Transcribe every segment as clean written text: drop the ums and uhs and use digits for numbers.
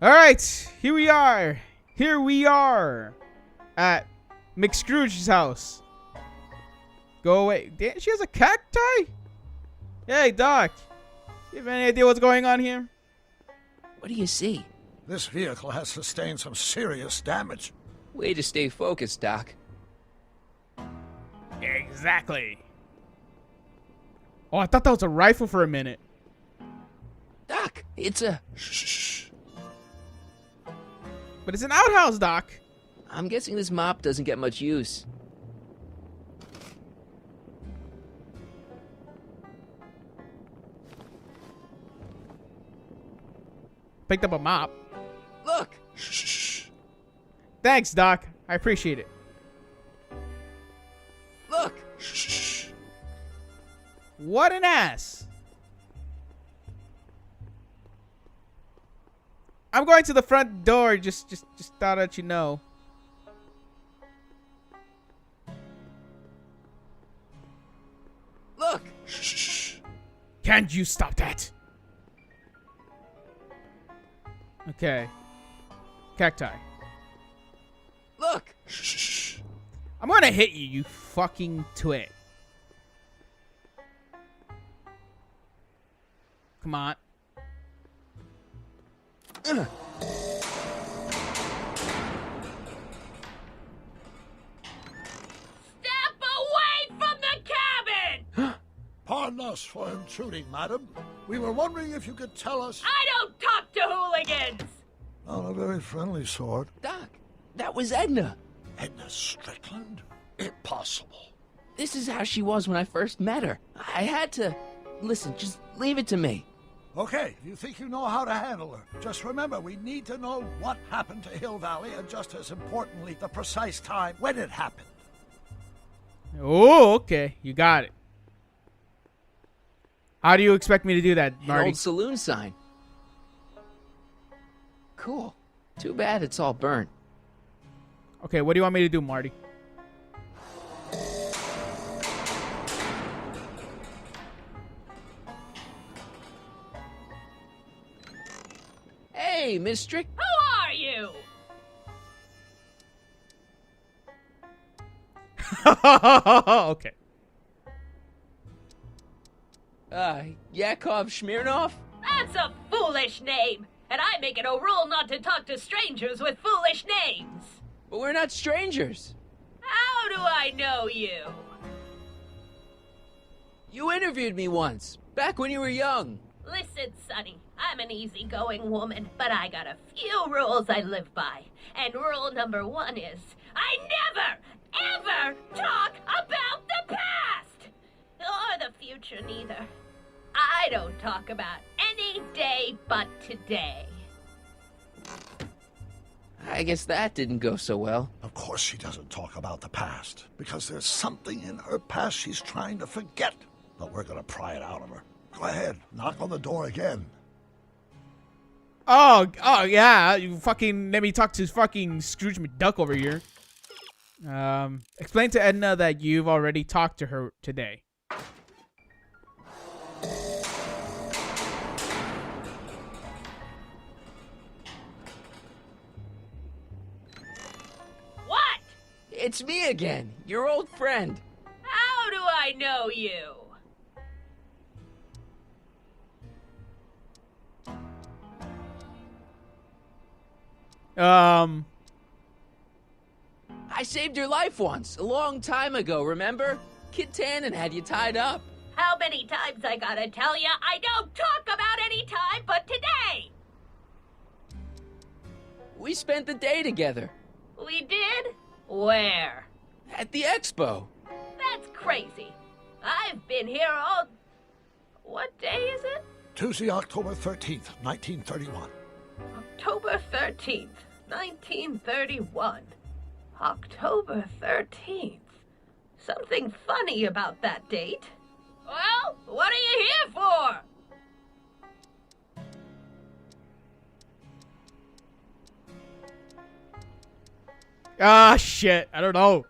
All right, here we are. Here we are at McScrooge's house. Go away. Damn, she has a cacti? Hey, Doc. You have any idea what's going on here? What do you see? This vehicle has sustained some serious damage. Way to stay focused, Doc. Exactly. Oh, I thought that was a rifle for a minute. Doc, it's a... Shh. But it's an outhouse, Doc. I'm guessing this mop doesn't get much use. Picked up a mop. Look! Shh. Thanks, Doc. I appreciate it. Look! Shh. What an ass. I'm going to the front door. Just thought I'd let you know. Look! Shh. Can't you stop that? Okay. Cacti. Look! Shh. I'm gonna hit you, you fucking twit. Come on. Step away from the cabin! Pardon us for intruding, madam. We were wondering if you could tell us... I don't talk to hooligans! Not a very friendly sort. Doc, that was Edna. Edna Strickland? Impossible. This is how she was when I first met her. I had to... Listen, just leave it to me. Okay, you think you know how to handle her. Just remember, we need to know what happened to Hill Valley, and just as importantly, the precise time when it happened. Oh, okay. You got it. How do you expect me to do that, An Marty? old saloon sign. Cool. Too bad it's all burnt. Okay, what do you want me to do, Marty? Hey, Miss Strick... Who are you? Okay. Yakov Smirnov? That's a foolish name, and I make it a rule not to talk to strangers with foolish names. But we're not strangers. How do I know you? You interviewed me once, back when you were young. Listen, Sonny, I'm an easygoing woman, but I got a few rules I live by. And rule number 1 is, I never, ever talk about the past! Or the future, neither. I don't talk about any day but today. I guess that didn't go so well. Of course she doesn't talk about the past, because there's something in her past she's trying to forget. But we're gonna pry it out of her. Go ahead, knock on the door again. Oh, yeah. You fucking let me talk to fucking Scrooge McDuck over here. Explain to Edna that you've already talked to her today. What? It's me again, your old friend. How do I know you? I saved your life once, a long time ago, remember? Kid Tannen had you tied up. How many times I gotta tell ya I don't talk about any time but today? We spent the day together. We did? Where? At the expo. That's crazy. I've been here all... What day is it? Tuesday, October 13th, 1931. October 13th, 1931. October 13th. Something funny about that date. Well, what are you here for? Ah, shit. I don't know.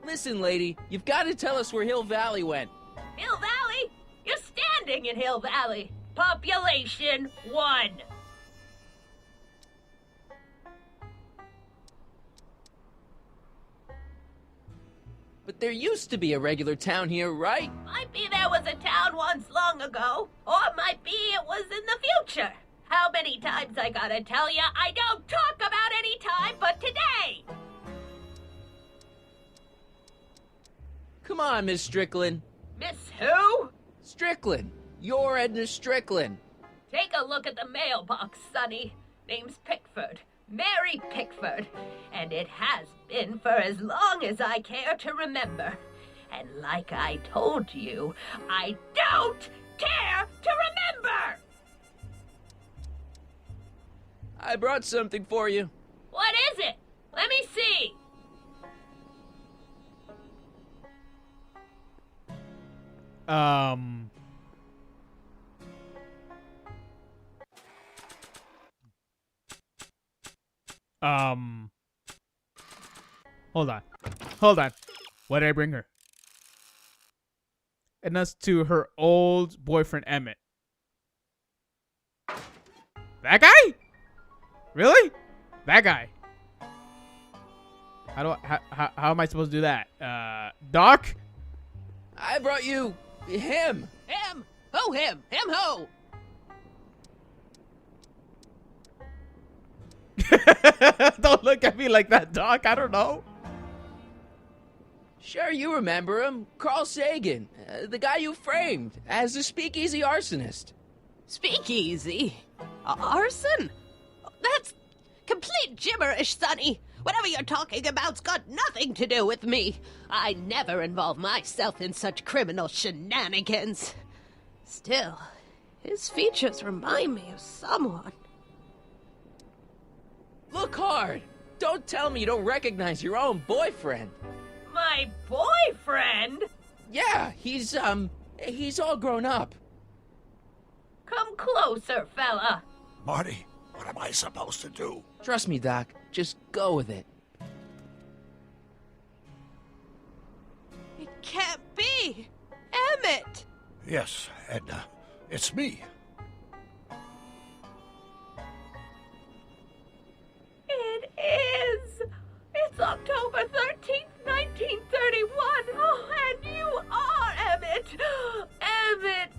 Listen, lady, you've got to tell us where Hill Valley went. Hill Valley? You're standing in Hill Valley. Population 1. But there used to be a regular town here, right? Might be there was a town once long ago, or might be it was in the future. How many times I gotta tell ya, I don't talk about any time but today! Come on, Miss Strickland. Miss who? Strickland. You're Edna Strickland. Take a look at the mailbox, Sonny. Name's Pickford. Mary Pickford. And it has been for as long as I care to remember. And like I told you, I don't care to remember! I brought something for you. What is it? Let me see. Hold on. Hold on. What did I bring her? And that's to her old boyfriend, Emmett. That guy? Really? That guy. How am I supposed to do that? Doc? I brought you him. Him? Who him? Him who? Don't look at me like that, Doc. I don't know. Sure, you remember him. Carl Sagan, the guy you framed as the speakeasy arsonist. Speakeasy? Arson? That's complete gibberish, Sonny. Whatever you're talking about's got nothing to do with me. I never involve myself in such criminal shenanigans. Still, his features remind me of someone. Look hard. Don't tell me you don't recognize your own boyfriend. My boyfriend? Yeah, he's all grown up. Come closer, fella. Marty, what am I supposed to do? Trust me, Doc. Just go with it. It can't be! Emmett! Yes, Edna. It's me. It is. It's October 13th, 1931. Oh, and you are Emmett. Emmett.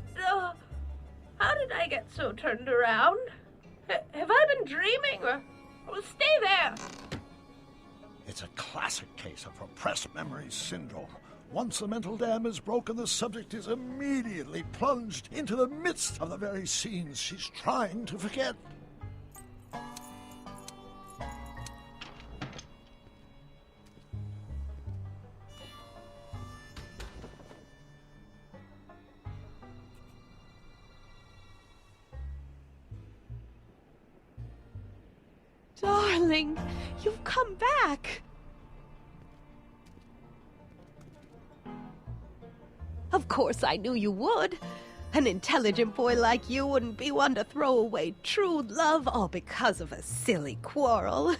How did I get so turned around? Have I been dreaming or stay there? It's a classic case of repressed memory syndrome. Once the mental dam is broken, the subject is immediately plunged into the midst of the very scenes she's trying to forget. Darling, you've come back. Of course I knew you would. An intelligent boy like you wouldn't be one to throw away true love all because of a silly quarrel.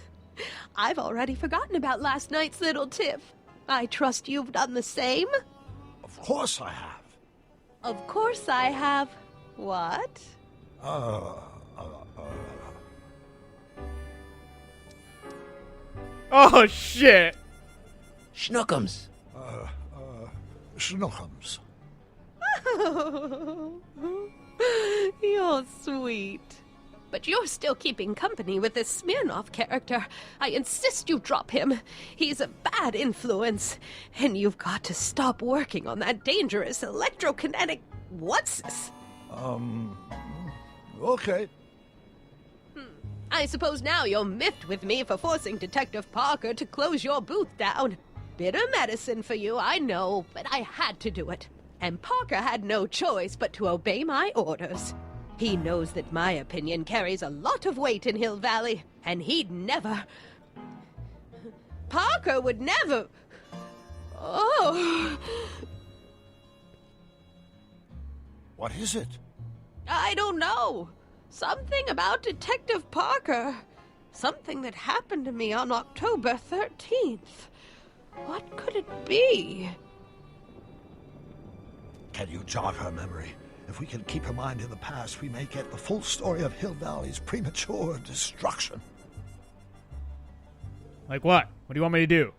I've already forgotten about last night's little tiff. I trust you've done the same? Of course I have. Of course I have. What? Oh, shit. Schnookums. Schnookums. You're sweet. But you're still keeping company with this Smirnoff character. I insist you drop him. He's a bad influence. And you've got to stop working on that dangerous electrokinetic... What's this? Okay. I suppose now you're miffed with me for forcing Detective Parker to close your booth down. Bitter medicine for you, I know, but I had to do it. And Parker had no choice but to obey my orders. He knows that my opinion carries a lot of weight in Hill Valley, and he'd never... Parker would never... Oh... What is it? I don't know. Something about Detective Parker. Something that happened to me on October 13th. What could it be? Can you jog her memory? If we can keep her mind in the past, we may get the full story of Hill Valley's premature destruction. Like what? What do you want me to do?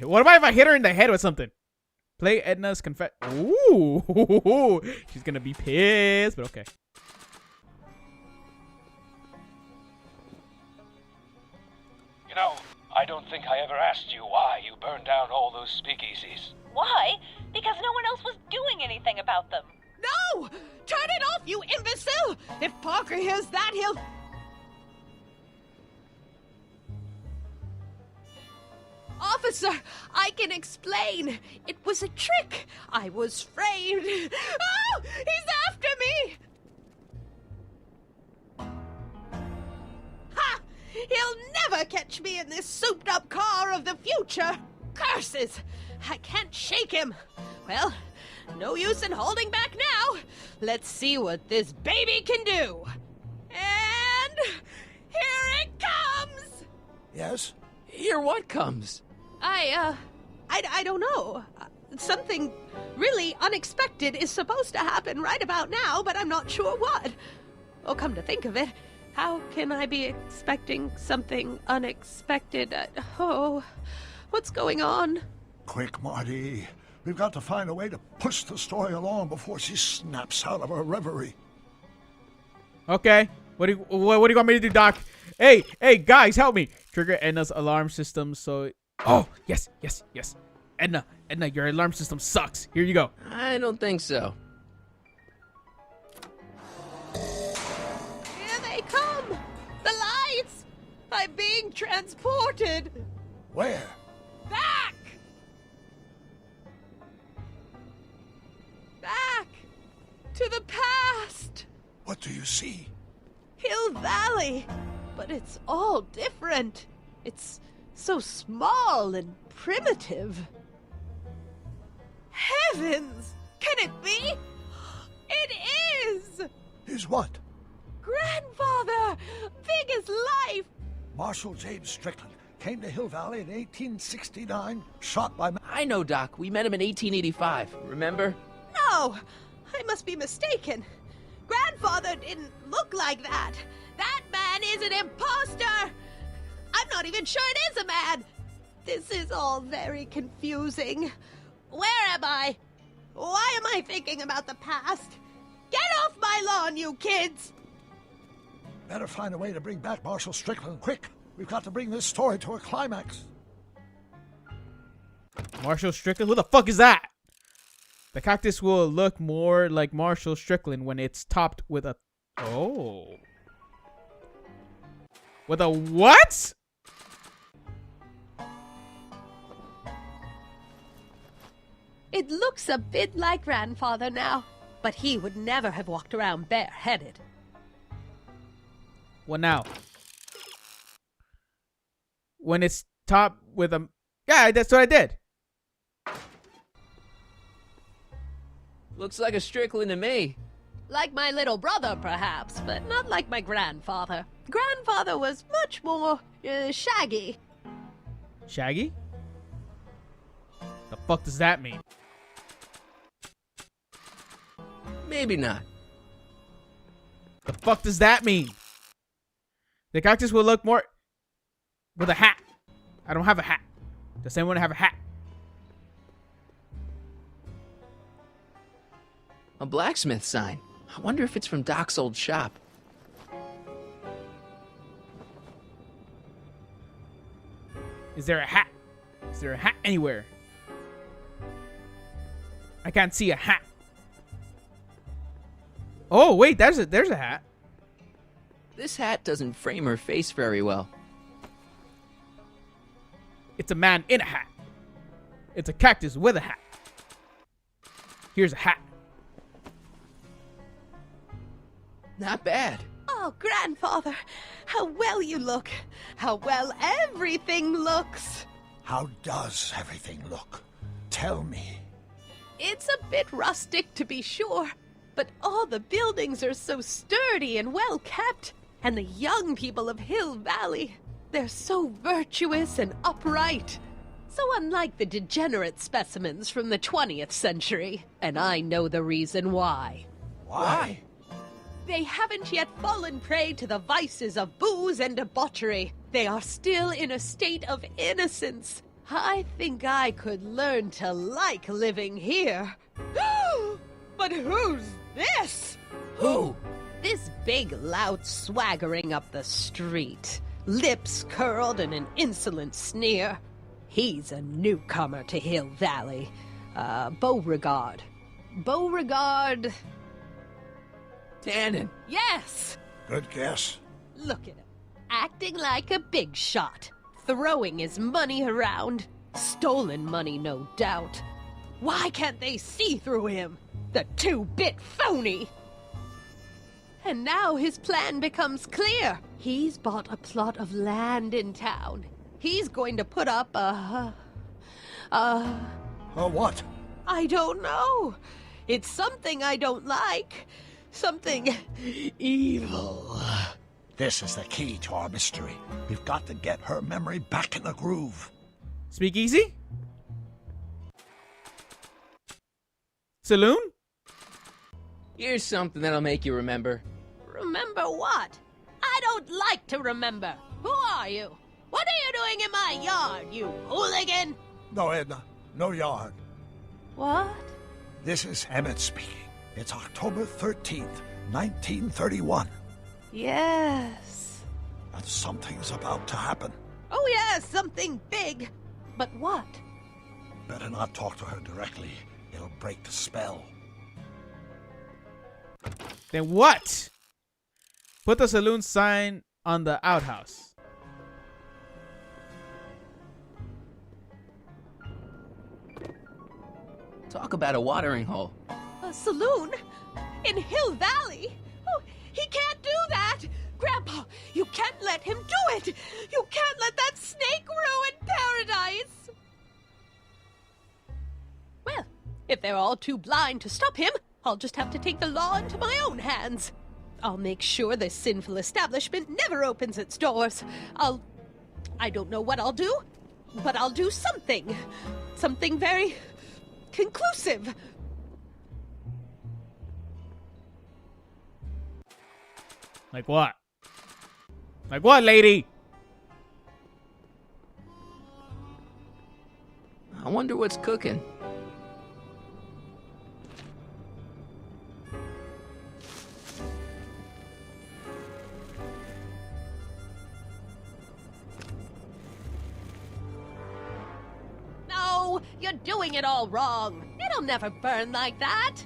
What about if I hit her in the head with something? Play Edna's confess. Ooh, she's gonna be pissed, but okay. You know, I don't think I ever asked you why you burned down all those speakeasies. Why? Because no one else was doing anything about them. No! Turn it off, you imbecile! If Parker hears that, he'll... Officer, I can explain. It was a trick. I was framed. Oh, he's after me! Ha! He'll never catch me in this souped-up car of the future. Curses! I can't shake him. Well, no use in holding back now. Let's see what this baby can do. And here it comes! Yes? Here what comes? I don't know. Something really unexpected is supposed to happen right about now, but I'm not sure what. Oh, come to think of it, how can I be expecting something unexpected? Oh, what's going on? Quick, Marty. We've got to find a way to push the story along before she snaps out of her reverie. Okay. What do you want me to do, Doc? Hey, guys, help me. Trigger Edna's alarm system so... Oh, yes. Edna, your alarm system sucks. Here you go. I don't think so. Here they come! The lights! I'm being transported! Where? Back! Back! To the past! What do you see? Hill Valley! But it's all different. It's so small and primitive. Heavens! Can it be? It is! Is what? Grandfather! Big as life! Marshal James Strickland came to Hill Valley in 1869, shot by... I know, Doc. We met him in 1885. Remember? No! I must be mistaken. Grandfather didn't look like that. That man is an imposter! I'm not even sure it is a man! This is all very confusing. Where am I? Why am I thinking about the past? Get off my lawn, you kids! Better find a way to bring back Marshal Strickland, quick! We've got to bring this story to a climax. Marshal Strickland? Who the fuck is that? The cactus will look more like Marshal Strickland when it's topped with a... Oh. With a what? It looks a bit like Grandfather now, but he would never have walked around bareheaded. What now? When it's topped with a... Yeah, that's what I did. Looks like a Strickland to me. Like my little brother, perhaps, but not like my grandfather. Grandfather was much more shaggy. Shaggy? The fuck does that mean? Maybe not. The fuck does that mean? The cactus will look more... With a hat. I don't have a hat. Does anyone have a hat? A blacksmith sign. I wonder if it's from Doc's old shop. Is there a hat? Is there a hat anywhere? I can't see a hat. Oh, wait, there's a hat. This hat doesn't frame her face very well. It's a man in a hat. It's a cactus with a hat. Here's a hat. Not bad. Oh, Grandfather, how well you look. How well everything looks. How does everything look? Tell me. It's a bit rustic, to be sure, but all the buildings are so sturdy and well kept. And the young people of Hill Valley, they're so virtuous and upright. So unlike the degenerate specimens from the 20th century. And I know the reason why. Why? They haven't yet fallen prey to the vices of booze and debauchery. They are still in a state of innocence. I think I could learn to like living here. But who's this? Who? This big lout swaggering up the street, lips curled in an insolent sneer. He's a newcomer to Hill Valley. Beauregard. Beauregard... Tannen. Yes! Good guess. Look at him. Acting like a big shot. Throwing his money around. Stolen money, no doubt. Why can't they see through him? The two-bit phony! And now his plan becomes clear. He's bought a plot of land in town. He's going to put up a What? I don't know. It's something I don't like. Something evil. This is the key to our mystery. We've got to get her memory back in the groove. Speak easy. Saloon? Here's something that'll make you remember. Remember what? I don't like to remember. Who are you? What are you doing in my yard, you hooligan? No, Edna. No yard. What? This is Emmett speaking. It's October 13th, 1931. Yes. And something's about to happen. Oh, yes, something big. But what? Better not talk to her directly. It'll break the spell. Then what? Put the saloon sign on the outhouse. Talk about a watering hole. A saloon? In Hill Valley? Oh, he can't do that! Grandpa, you can't let him do it! You can't let that snake ruin paradise! Well, if they're all too blind to stop him, I'll just have to take the law into my own hands. I'll make sure this sinful establishment never opens its doors. I don't know what I'll do, but I'll do something. Something very conclusive. Like what? Like what, lady? I wonder what's cooking. No, you're doing it all wrong. It'll never burn like that.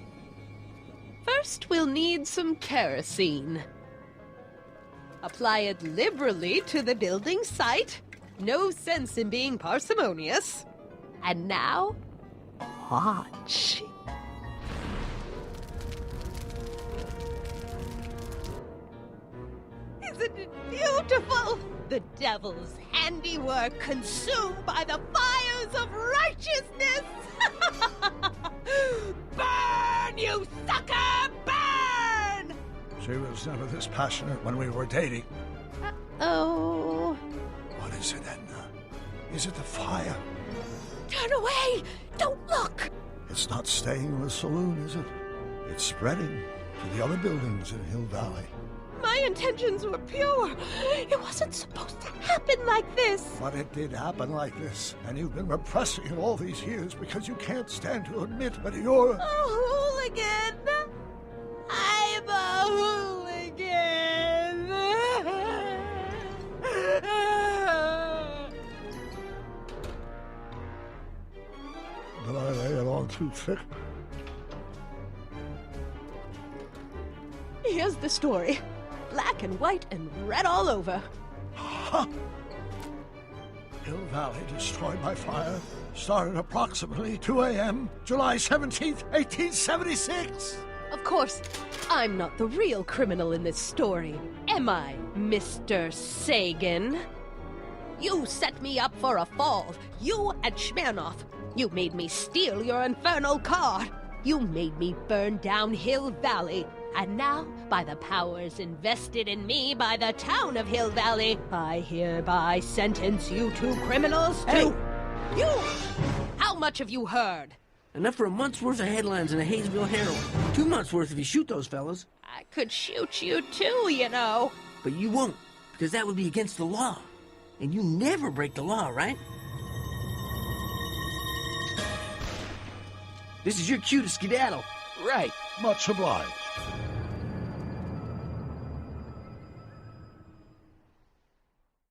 First, we'll need some kerosene. Apply it liberally to the building site. No sense in being parsimonious. And now, watch. Isn't it beautiful? The devil's handiwork consumed by the fires of righteousness! Burn, you sucker! Burn! She was never this passionate when we were dating. Oh. What is it, Edna? Is it the fire? Turn away! Don't look! It's not staying in the saloon, is it? It's spreading to the other buildings in Hill Valley. My intentions were pure. It wasn't supposed to happen like this. But it did happen like this, and you've been repressing it all these years because you can't stand to admit that you're... A hooligan! I'm a hooligan! Did I lay it on too thick? Here's the story. Black and white and red all over. Huh. Hill Valley destroyed by fire started approximately 2 a.m., July 17th, 1876. Of course, I'm not the real criminal in this story, am I, Mr. Sagan? You set me up for a fall. You and Smirnoff. You made me steal your infernal car. You made me burn down Hill Valley. And now, by the powers invested in me by the town of Hill Valley, I hereby sentence you two criminals to... Hey! You! How much have you heard? Enough for a month's worth of headlines in a Hayesville Herald. 2 months' worth if you shoot those fellas. I could shoot you too, you know. But you won't, because that would be against the law. And you never break the law, right? This is your cue to skedaddle. Right. Much obliged.